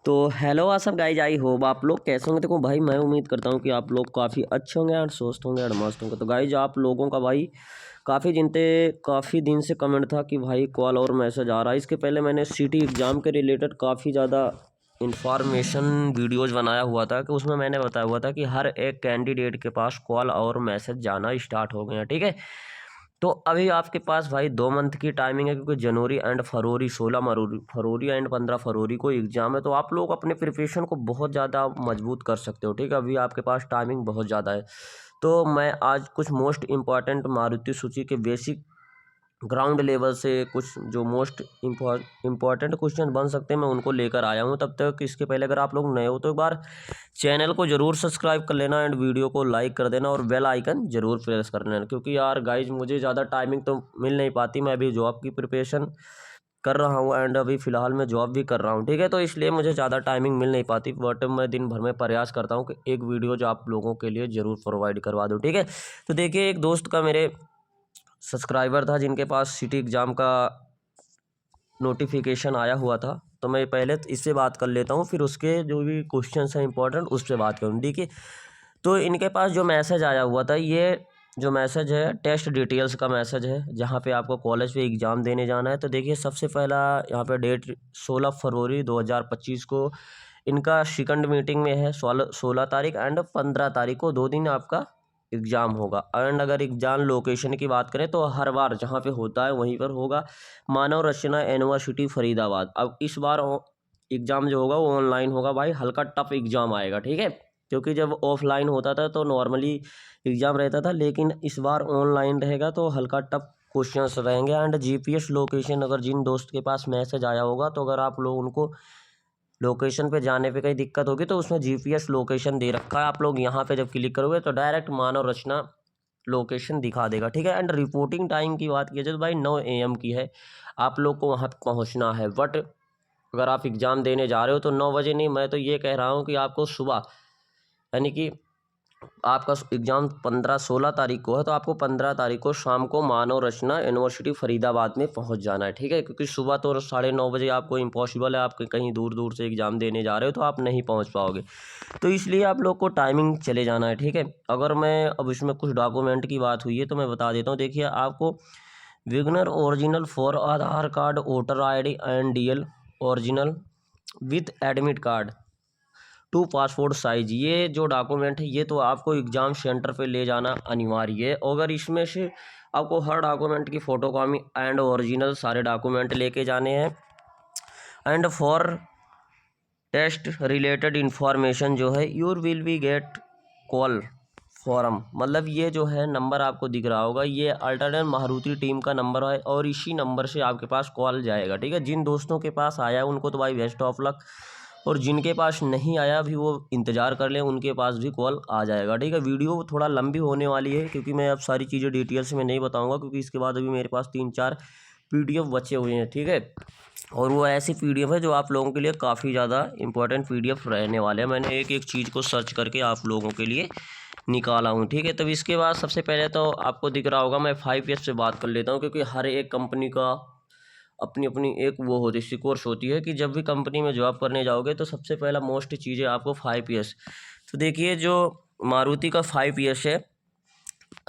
तो hello आसब guys, I hope आप लोग कैसे होंगे। देखो भाई, मैं उम्मीद करता हूँ कि आप लोग काफ़ी अच्छे होंगे और स्वस्थ होंगे और मस्त होंगे। तो गाइज, आप लोगों का भाई काफ़ी दिन से कमेंट था कि भाई कॉल और मैसेज आ रहा है। इसके पहले मैंने सिटी एग्ज़ाम के रिलेटेड काफ़ी ज़्यादा इंफॉर्मेशन वीडियोज़ बनाया हुआ था कि उसमें मैंने बताया हुआ था कि हर एक कैंडिडेट के पास कॉल और मैसेज जाना स्टार्ट हो गए हैं। ठीक है, तो अभी आपके पास भाई 2 मंथ की टाइमिंग है, क्योंकि जनवरी एंड फरवरी, 16 फरवरी एंड 15 फरवरी को एग्ज़ाम है। तो आप लोग अपने प्रिपरेशन को बहुत ज़्यादा मजबूत कर सकते हो। ठीक है, अभी आपके पास टाइमिंग बहुत ज़्यादा है। तो मैं आज कुछ मोस्ट इम्पॉर्टेंट मारुति सुजुकी के बेसिक ग्राउंड लेवल से कुछ जो मोस्ट इम्पॉर्टेंट क्वेश्चन बन सकते हैं मैं उनको लेकर आया हूँ। तब तक इसके पहले अगर आप लोग नए हो तो एक बार चैनल को ज़रूर सब्सक्राइब कर लेना एंड वीडियो को लाइक कर देना और बेल आइकन ज़रूर प्रेस कर लेना, क्योंकि यार गाइज मुझे ज़्यादा टाइमिंग तो मिल नहीं पाती। मैं अभी जॉब की प्रिपरेशन कर रहा हूँ एंड अभी फ़िलहाल मैं जॉब भी कर रहा हूँ। ठीक है, तो इसलिए मुझे ज़्यादा टाइमिंग मिल नहीं पाती, बट मैं दिन भर में प्रयास करता हूँ कि एक वीडियो जो आप लोगों के लिए ज़रूर प्रोवाइड करवा दूँ। ठीक है, तो देखिए, एक दोस्त का मेरे सब्सक्राइबर था जिनके पास सिटी एग्ज़ाम का नोटिफिकेशन आया हुआ था। तो मैं पहले इससे बात कर लेता हूँ, फिर उसके जो भी क्वेश्चंस हैं इंपॉर्टेंट उस पर बात करूँ। देखिए, तो इनके पास जो मैसेज आया हुआ था, ये जो मैसेज है टेस्ट डिटेल्स का मैसेज है, जहाँ पे आपको कॉलेज में एग्ज़ाम देने जाना है। तो देखिए, सबसे पहला यहाँ पे डेट 16 फरवरी 2025 को इनका सेकंड मीटिंग में है। 16 तारीख एंड 15 तारीख को 2 दिन आपका एग्ज़ाम होगा। एंड अगर एग्ज़ाम लोकेशन की बात करें तो हर बार जहाँ पे होता है वहीं पर होगा, मानव रचना यूनिवर्सिटी फरीदाबाद। अब इस बार एग्ज़ाम जो होगा वो ऑनलाइन होगा भाई, हल्का टफ एग्ज़ाम आएगा। ठीक है, क्योंकि जब ऑफलाइन होता था तो नॉर्मली एग्ज़ाम रहता था, लेकिन इस बार ऑनलाइन रहेगा तो हल्का टफ क्वेश्चंस रहेंगे। एंड जीपीएस लोकेशन, अगर जिन दोस्त के पास मैसेज आया होगा तो अगर आप लोग उनको लोकेशन पे जाने पे कहीं दिक्कत होगी तो उसमें जीपीएस लोकेशन दे रखा है। आप लोग यहाँ पे जब क्लिक करोगे तो डायरेक्ट मानव रचना लोकेशन दिखा देगा। ठीक है, एंड रिपोर्टिंग टाइम की बात की जाए तो भाई 9 AM की है, आप लोग को वहाँ पे पहुँचना है। बट अगर आप एग्ज़ाम देने जा रहे हो तो 9 बजे नहीं, मैं तो ये कह रहा हूँ कि आपको सुबह, यानी कि आपका एग्ज़ाम 15-16 तारीख को है, तो आपको 15 तारीख को शाम को मानव रचना यूनिवर्सिटी फरीदाबाद में पहुंच जाना है। ठीक है, क्योंकि सुबह तो 9:30 बजे आपको इम्पॉसिबल है, आप कहीं दूर दूर से एग्ज़ाम देने जा रहे हो तो आप नहीं पहुंच पाओगे। तो इसलिए आप लोग को टाइमिंग चले जाना है। ठीक है, अगर मैं अब इसमें कुछ डॉक्यूमेंट की बात हुई है तो मैं बता देता हूँ। देखिए, आपको विग्नर original for Aadhaar card, voter ID and DL original with admit card, 2 passport size, ये जो डॉक्यूमेंट है ये तो आपको एग्ज़ाम सेंटर पे ले जाना अनिवार्य है। अगर इसमें से आपको हर डॉक्यूमेंट की फ़ोटोकॉपी एंड ओरिजिनल सारे डॉक्यूमेंट लेके जाने हैं। And for test related information जो है, your will be get call form, मतलब ये जो है नंबर आपको दिख रहा होगा, ये अल्टरनेट मारुति टीम का नंबर है और इसी नंबर से आपके पास कॉल जाएगा। ठीक है, जिन दोस्तों के पास आया है उनको तो भाई बेस्ट ऑफ लक, और जिनके पास नहीं आया भी वो इंतज़ार कर लें, उनके पास भी कॉल आ जाएगा। ठीक है, वीडियो थोड़ा लंबी होने वाली है क्योंकि मैं अब सारी चीज़ें डिटेल्स में नहीं बताऊंगा, क्योंकि इसके बाद अभी मेरे पास 3-4 PDF बचे हुए हैं। ठीक है, और वो ऐसी PDF है जो आप लोगों के लिए काफ़ी ज़्यादा इंपॉर्टेंट PDF रहने वाले हैं। मैंने एक एक चीज़ को सर्च करके आप लोगों के लिए निकाला हूँ। ठीक है, तब इसके बाद सबसे पहले तो आपको दिख रहा होगा, मैं 5 years से बात कर लेता हूँ, क्योंकि हर एक कंपनी का अपनी अपनी एक वो होती है, सिक्योर्स होती है कि जब भी कंपनी में जॉब करने जाओगे तो सबसे पहला मोस्ट चीज़ है आपको 5 years। तो देखिए, जो मारुति का 5 years है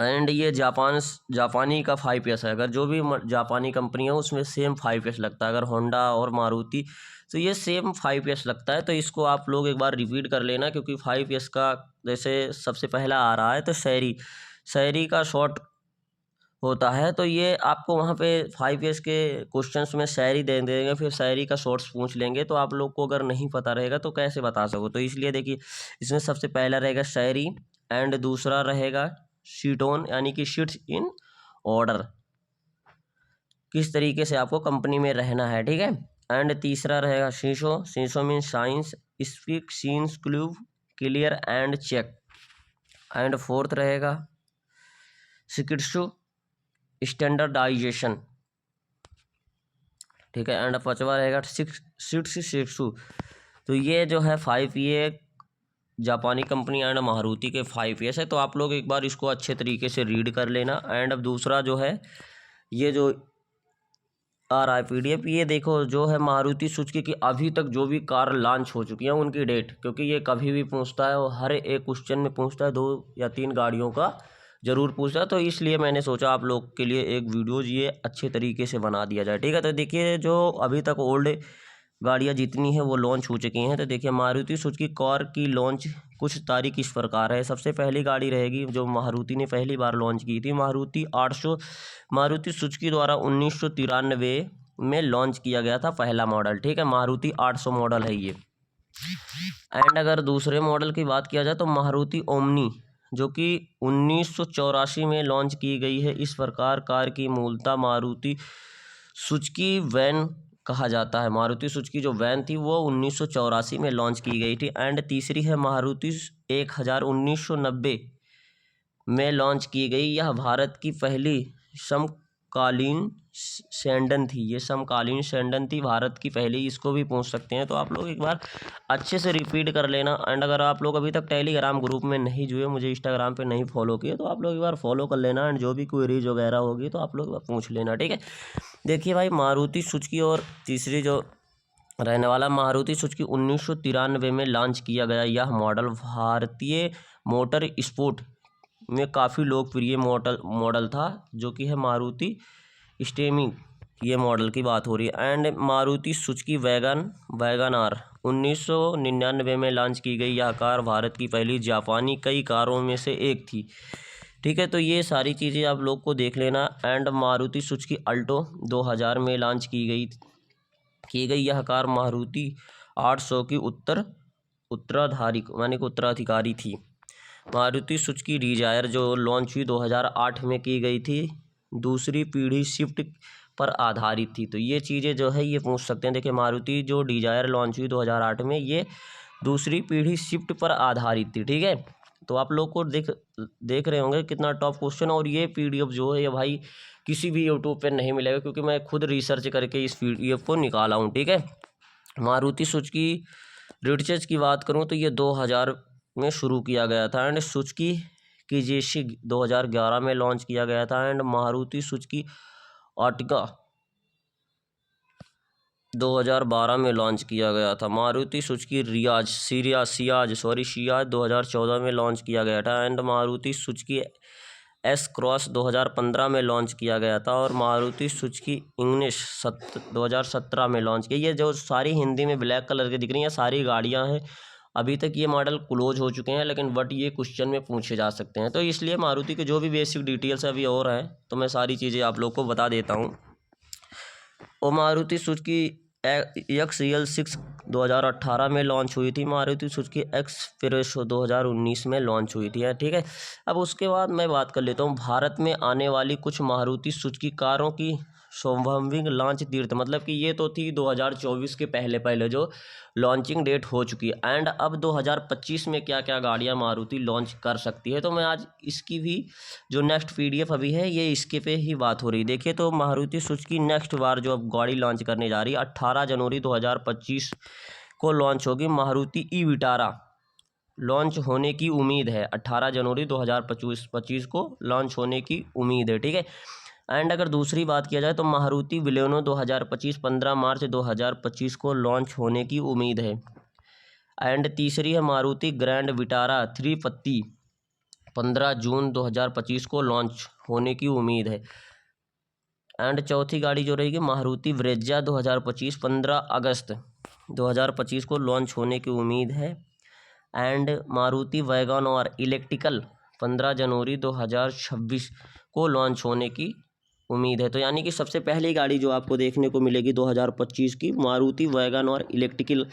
एंड ये जापानी का 5 years है। अगर जो भी जापानी कंपनी है उसमें सेम 5 years लगता है। अगर होंडा और मारुति तो ये सेम 5 years लगता है। तो इसको आप लोग एक बार रिपीट कर लेना, क्योंकि 5 years का जैसे सबसे पहला आ रहा है तो शहरी का शॉर्ट होता है। तो ये आपको वहाँ पे 5 years के क्वेश्चंस में शायरी दे देंगे, फिर शायरी का शॉर्ट्स पूछ लेंगे। तो आप लोग को अगर नहीं पता रहेगा तो कैसे बता सको। तो इसलिए देखिए, इसमें सबसे पहला रहेगा शायरी एंड दूसरा रहेगा शीट ऑन, यानी कि शीट्स इन ऑर्डर, किस तरीके से आपको कंपनी में रहना है। ठीक है, एंड तीसरा रहेगा शीशो मीन साइंस, स्पीक सीन्स क्लूव clear and check. And fourth रहेगा सिकिट्सू स्टैंडर्डाइजेशन। ठीक है, एंड पांचवा रहेगा सिक्सू। तो ये जो है 5 ये जापानी कंपनी एंड मारुति के 5 years है। तो आप लोग एक बार इसको अच्छे तरीके से रीड कर लेना। एंड अब दूसरा जो है, ये जो आ रहा है PDF। ये देखो जो है मारुति सुजुकी की अभी तक जो भी कार लॉन्च हो चुकी हैं उनकी डेट, क्योंकि ये कभी भी पूछता है और हर एक क्वेश्चन में पूछता है, 2 या 3 गाड़ियों का ज़रूर पूछता है। तो इसलिए मैंने सोचा आप लोग के लिए एक वीडियोज़ ये अच्छे तरीके से बना दिया जाए, ठीक है। तो देखिए जो अभी तक ओल्ड गाड़ियाँ जितनी हैं वो लॉन्च हो चुकी हैं। तो देखिए मारुति सुजुकी कार की लॉन्च कुछ तारीख इस प्रकार है। सबसे पहली गाड़ी रहेगी जो मारुति ने पहली बार लॉन्च की थी, मारुति 800 मारुति सुजुकी द्वारा 1993 में लॉन्च किया गया था पहला मॉडल, ठीक है। मारुति 800 मॉडल है ये। एंड अगर दूसरे मॉडल की बात किया जाए तो मारुति ओमनी, जो कि 1984 में लॉन्च की गई है। इस प्रकार कार की मूलतः मारुति सुजुकी वैन कहा जाता है। मारुति सुजुकी जो वैन थी वो 1984 में लॉन्च की गई थी। एंड तीसरी है मारुति 1000 1990 में लॉन्च की गई। यह भारत की पहली समकालीन सेडन थी। ये समकालीन सेडन थी, भारत की पहली। इसको भी पूछ सकते हैं, तो आप लोग एक बार अच्छे से रिपीट कर लेना। एंड अगर आप लोग अभी तक टेलीग्राम ग्रुप में नहीं जुए, मुझे इंस्टाग्राम पे नहीं फॉलो किए, तो आप लोग एक बार फॉलो कर लेना। एंड जो भी क्वेरीज वगैरह होगी तो आप लोग पूछ लेना, ठीक है। देखिए भाई मारुति सुजुकी और तीसरी जो रहने वाला मारुति सुजुकी 1993 में लॉन्च किया गया यह मॉडल भारतीय मोटर स्पोर्ट में काफ़ी लोकप्रिय मॉडल था, जो कि है मारुति स्टेमिंग, ये मॉडल की बात हो रही है। And Maruti Suzuki Wagon R 1999 में लॉन्च की गई। यह कार भारत की पहली जापानी कई कारों में से एक थी, ठीक है। तो ये सारी चीज़ें आप लोग को देख लेना। एंड मारुति सुजुकी अल्टो 2000 में लॉन्च की गई। यह कार मारुति 800 की उत्तराधिकारी थी। मारुति सुजुकी डिजायर जो लॉन्च हुई 2008 में की गई थी, दूसरी पीढ़ी शिफ्ट पर आधारित थी। तो ये चीज़ें जो है ये पूछ सकते हैं। देखिए मारुति जो डिजायर लॉन्च हुई 2008 में, ये दूसरी पीढ़ी शिफ्ट पर आधारित थी, ठीक है। तो आप लोग को देख रहे होंगे कितना टॉप क्वेश्चन। और ये PDF जो है ये भाई किसी भी यूट्यूब पे नहीं मिलेगा, क्योंकि मैं खुद रिसर्च करके इस PDF को निकाला हूँ, ठीक है। मारुति सुजुकी रिसर्च की बात करूँ तो ये 2000 में शुरू किया गया था। एंड सुजुकी किजेशी 2011 में लॉन्च किया गया था। एंड मारुति सुजुकी आर्टिका 2012 में लॉन्च किया गया था। मारुति सुजुकी सियाज 2014 में लॉन्च किया गया था। And Maruti Suzuki S cross 2015 में लॉन्च किया गया था। और मारुति सुजुकी इंग्निस 2017 में लॉन्च किया। ये जो सारी हिंदी में ब्लैक कलर की दिख रही हैं सारी गाड़ियां हैं। अभी तक ये मॉडल क्लोज हो चुके हैं, लेकिन बट ये क्वेश्चन में पूछे जा सकते हैं। तो इसलिए मारुति के जो भी बेसिक डिटेल्स अभी और हैं तो मैं सारी चीज़ें आप लोग को बता देता हूँ। और मारुति सुजुकी XL6 2018 में लॉन्च हुई थी। मारुति सुजुकी एक्सप्रेस 2019 में लॉन्च हुई थी, ठीक है। अब उसके बाद मैं बात कर लेता हूँ भारत में आने वाली कुछ मारुति सुजुकी कारों की संभावित लॉन्च तीर्थ, मतलब कि ये तो थी 2024 के पहले जो लॉन्चिंग डेट हो चुकी है। एंड अब 2025 में क्या क्या गाड़ियाँ मारुति लॉन्च कर सकती है, तो मैं आज इसकी भी जो नेक्स्ट PDF अभी है ये इसके पे ही बात हो रही। देखिए तो मारुति सुजुकी नेक्स्ट बार जो अब गाड़ी लॉन्च करने जा रही है 18 जनवरी 2025 को लॉन्च होगी। मारुति ई विटारा लॉन्च होने की उम्मीद है। 18 जनवरी 2025 को लॉन्च होने की उम्मीद है, ठीक है। एंड अगर दूसरी बात किया जाए तो मारुति बलेनो 2025 15 मार्च 2025 को लॉन्च होने की उम्मीद है। एंड तीसरी है मारुति ग्रैंड विटारा 350 15 जून 2025 को लॉन्च होने की उम्मीद है। एंड चौथी गाड़ी जो रहेगी मारुति ब्रेज़ा 2025 15 अगस्त 2025 को लॉन्च होने की उम्मीद है। And Maruti Wagon R electrical 15 जनवरी 2026 को लॉन्च होने की उम्मीद है। तो यानी कि सबसे पहली गाड़ी जो आपको देखने को मिलेगी 2025 की Maruti Wagon R electrical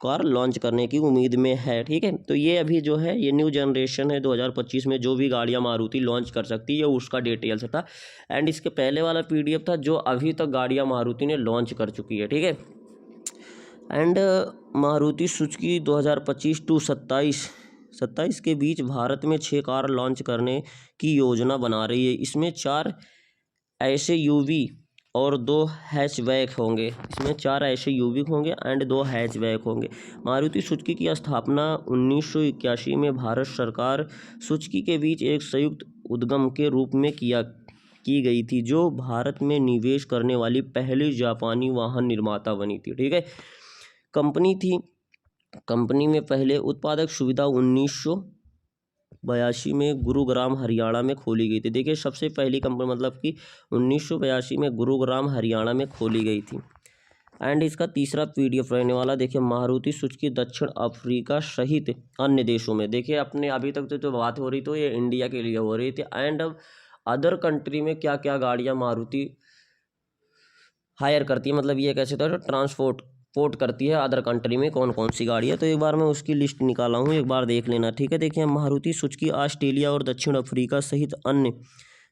car launch करने की उम्मीद में है, ठीक है। तो ये अभी जो है ये न्यू जनरेशन है 2025 में जो भी गाड़ियाँ मारुति लॉन्च कर सकती है उसका डिटेल्स था। एंड इसके पहले वाला PDF था जो अभी तक गाड़ियाँ मारुति ने लॉन्च कर चुकी है, ठीक है। एंड मारुति सुजुकी 2025 टू 27 के बीच भारत में 6 कार लॉन्च करने की योजना बना रही है। इसमें 4 ऐसे UV और 2 हैचबैक होंगे। इसमें 4 ऐसे UV होंगे एंड 2 हैचबैक होंगे। मारुति सुजुकी की स्थापना 1981 में भारत सरकार सुजुकी के बीच एक संयुक्त उद्यम के रूप में की गई थी, जो भारत में निवेश करने वाली पहली जापानी वाहन निर्माता बनी थी। ठीक है, कंपनी थी, कंपनी में पहले उत्पादक सुविधा 1982 में गुरुग्राम हरियाणा में खोली गई थी। देखिए सबसे पहली कंपनी मतलब कि 1982 में गुरुग्राम हरियाणा में खोली गई थी। एंड इसका तीसरा PDF रहने वाला, देखिए मारुति सुजुकी दक्षिण अफ्रीका सहित अन्य देशों में। देखिए अपने अभी तक तो बात हो रही तो ये इंडिया के लिए हो रही थी, एंड अब अदर कंट्री में क्या क्या गाड़ियाँ मारुति हायर करती है, मतलब ये कैसे तो पोर्ट करती है अदर कंट्री में, कौन कौन सी गाड़ी है। तो एक बार मैं उसकी लिस्ट निकाला हूँ, एक बार देख लेना। ठीक है, देखिए मारुति सुजुकी ऑस्ट्रेलिया और दक्षिण अफ्रीका सहित अन्य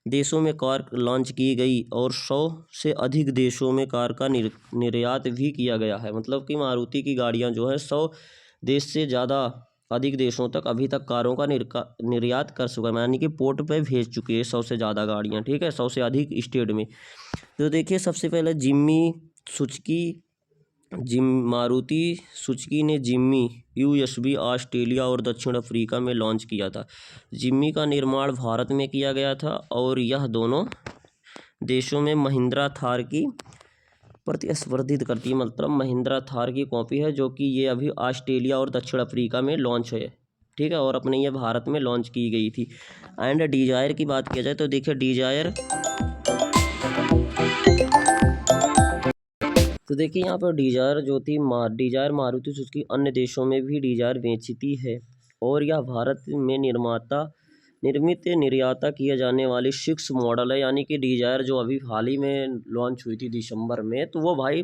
देशों में कार लॉन्च की गई और 100 से अधिक देशों में कार का निर्यात भी किया गया है। मतलब कि मारुति की गाड़ियाँ जो है 100 देश से ज़्यादा अधिक देशों तक अभी तक कारों का निर्यात कर चुका है, यानी कि पोर्ट पे भेज चुकी है 100 से ज़्यादा गाड़ियाँ। ठीक है, 100 से अधिक स्टेट में। तो देखिए सबसे पहले मारुति सुजुकी ने जिम्मी USB ऑस्ट्रेलिया और दक्षिण अफ्रीका में लॉन्च किया था। जिम्मी का निर्माण भारत में किया गया था और यह दोनों देशों में महिंद्रा थार की प्रतिस्पर्धित करती है, मतलब महिंद्रा थार की कॉपी है, जो कि ये अभी ऑस्ट्रेलिया और दक्षिण अफ्रीका में लॉन्च है। ठीक है, और अपने ये भारत में लॉन्च की गई थी। एंड डिजायर की बात किया जाए तो देखिए डिजायर, तो देखिए यहाँ पर डिजायर जो थी डिजायर मारुति सुजुकी अन्य देशों में भी डिजायर बेचती है, और यह भारत में निर्याता किया जाने वाली 6 मॉडल है। यानी कि डिजायर जो अभी हाल ही में लॉन्च हुई थी दिसंबर में, तो वो भाई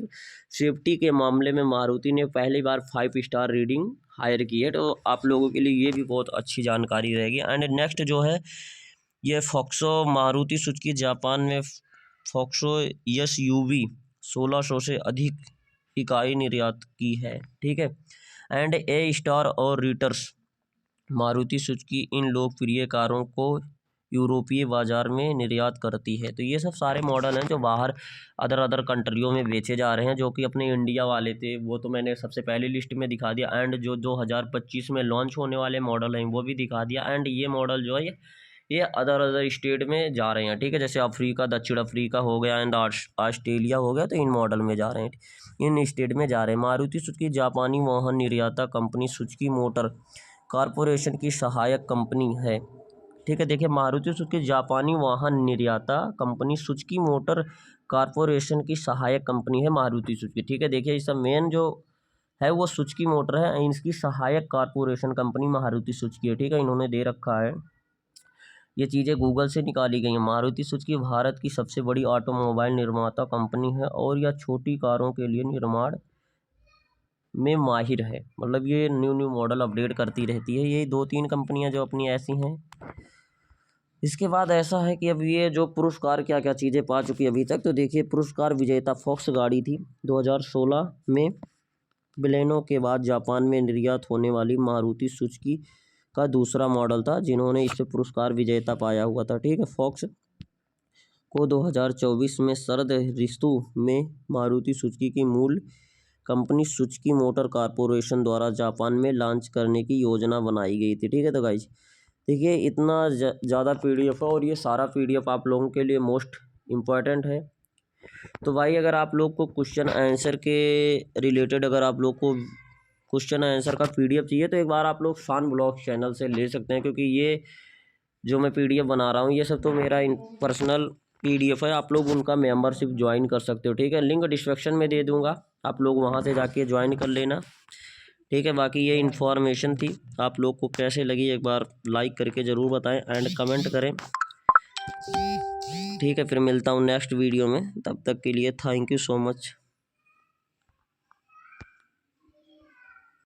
सेफ्टी के मामले में मारुति ने पहली बार 5 स्टार रीडिंग हायर की है। तो आप लोगों के लिए ये भी बहुत अच्छी जानकारी रहेगी। एंड नेक्स्ट जो है ये फॉक्सो, मारुति सुजुकी जापान में फॉक्सो SUV 1600 से अधिक इकाई निर्यात की है। ठीक है, एंड ए स्टार और रीटर्स मारुति सुजुकी इन लोकप्रिय कारों को यूरोपीय बाजार में निर्यात करती है। तो ये सब सारे मॉडल हैं जो बाहर अदर कंट्रियों में बेचे जा रहे हैं, जो कि अपने इंडिया वाले थे वो तो मैंने सबसे पहले लिस्ट में दिखा दिया। एंड जो 2025 में लॉन्च होने वाले मॉडल हैं वो भी दिखा दिया। एंड ये मॉडल जो है ये अदर स्टेट में जा रहे हैं। ठीक है, जैसे अफ्रीका, दक्षिण अफ्रीका हो गया एंड ऑस्ट्रेलिया हो गया, तो इन मॉडल में जा रहे हैं, इन स्टेट में जा रहे हैं। मारुति सुजुकी जापानी वाहन निर्माता कंपनी सुजुकी मोटर कॉरपोरेशन की सहायक कंपनी है। ठीक है, देखिए मारुति सुजुकी जापानी वाहन निर्माता कंपनी सुजुकी मोटर कॉरपोरेशन की सहायक कंपनी है मारुति सुजुकी। ठीक है, देखिए इसका मेन जो है वो सुजुकी मोटर है, इसकी सहायक कॉरपोरेशन कंपनी मारुति सुजुकी है। ठीक है, इन्होंने दे रखा है, ये चीज़ें गूगल से निकाली गई हैं। मारुति सुजुकी भारत की सबसे बड़ी ऑटोमोबाइल निर्माता कंपनी है और यह छोटी कारों के लिए निर्माण में माहिर है। मतलब ये न्यू मॉडल अपडेट करती रहती है। ये 2-3 कंपनियां जो अपनी ऐसी हैं। इसके बाद ऐसा है कि अब ये जो पुरस्कार क्या क्या चीज़ें पा चुकी अभी तक, तो देखिए पुरस्कार विजेता फॉक्स गाड़ी थी 2016 में। बलेनो के बाद जापान में निर्यात होने वाली मारुति सुजुकी का दूसरा मॉडल था जिन्होंने इससे पुरस्कार विजेता पाया हुआ था। ठीक है, फॉक्स को 2024 में शरद ऋतु में मारुति सुजुकी की मूल कंपनी सुजुकी मोटर कॉरपोरेशन द्वारा जापान में लॉन्च करने की योजना बनाई गई थी। ठीक है, तो गाइज देखिए इतना ज़्यादा PDF है और ये सारा PDF आप लोगों के लिए मोस्ट इम्पॉर्टेंट है। तो भाई अगर आप लोग को क्वेश्चन आंसर के रिलेटेड, अगर आप लोग को क्वेश्चन आंसर का PDF चाहिए तो एक बार आप लोग शान ब्लॉग चैनल से ले सकते हैं, क्योंकि ये जो मैं PDF बना रहा हूँ ये सब तो मेरा पर्सनल PDF है। आप लोग उनका मेंबरशिप ज्वाइन कर सकते हो। ठीक है, लिंक डिस्क्रिप्शन में दे दूँगा, आप लोग वहाँ से जाके ज्वाइन कर लेना। ठीक है, बाकी ये इन्फॉर्मेशन थी, आप लोग को कैसे लगी एक बार लाइक करके ज़रूर बताएं एंड कमेंट करें। ठीक है, फिर मिलता हूँ नेक्स्ट वीडियो में, तब तक के लिए थैंक यू सो मच।